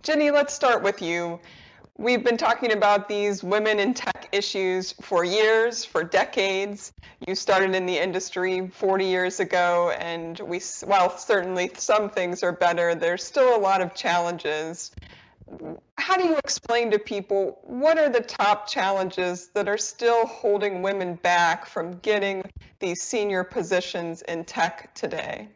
Ginny, let's start with you. We've been talking about these women in tech issues for years, for decades. You started in the industry 40 years ago, and while certainly some things are better, there's still a lot of challenges. How do you explain to people what are the top challenges that are still holding women back from getting these senior positions in tech today?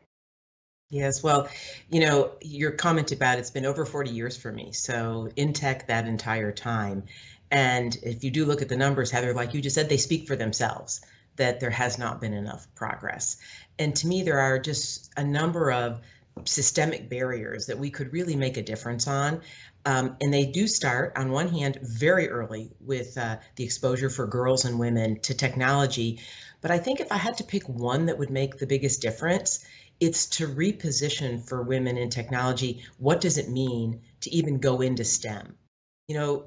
Yes, well, your comment about it's been over 40 years for me. So in tech that entire time. And if you do look at the numbers, Heather, like you just said, they speak for themselves, that there has not been enough progress. And to me, there are just a number of systemic barriers that we could really make a difference on. And they do start, on one hand, very early with the exposure for girls and women to technology. But I think if I had to pick one that would make the biggest difference, it's to reposition for women in technology. What does it mean to even go into STEM?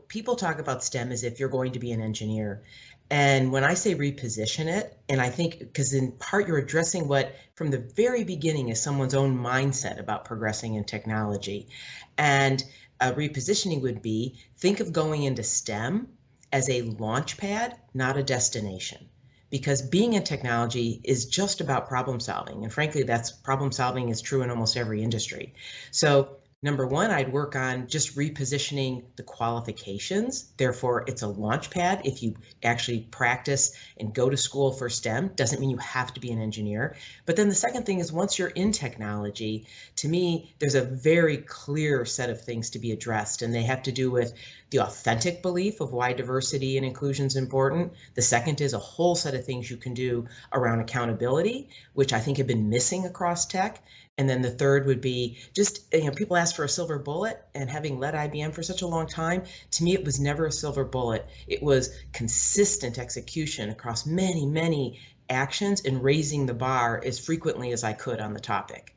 People talk about STEM as if you're going to be an engineer. And when I say reposition it, and I think because in part you're addressing what from the very beginning is someone's own mindset about progressing in technology. And repositioning would be, think of going into STEM as a launch pad, not a destination. Because being in technology is just about problem solving. And frankly, that's problem solving is true in almost every industry. So number one, I'd work on just repositioning the qualifications. Therefore, it's a launch pad. If you actually practice and go to school for STEM, doesn't mean you have to be an engineer. But then the second thing is once you're in technology, to me, there's a very clear set of things to be addressed. And they have to do with the authentic belief of why diversity and inclusion is important. The second is a whole set of things you can do around accountability, which I think have been missing across tech. And then the third would be just, people ask for a silver bullet, and having led IBM for such a long time, to me, it was never a silver bullet. It was consistent execution across many, many actions and raising the bar as frequently as I could on the topic.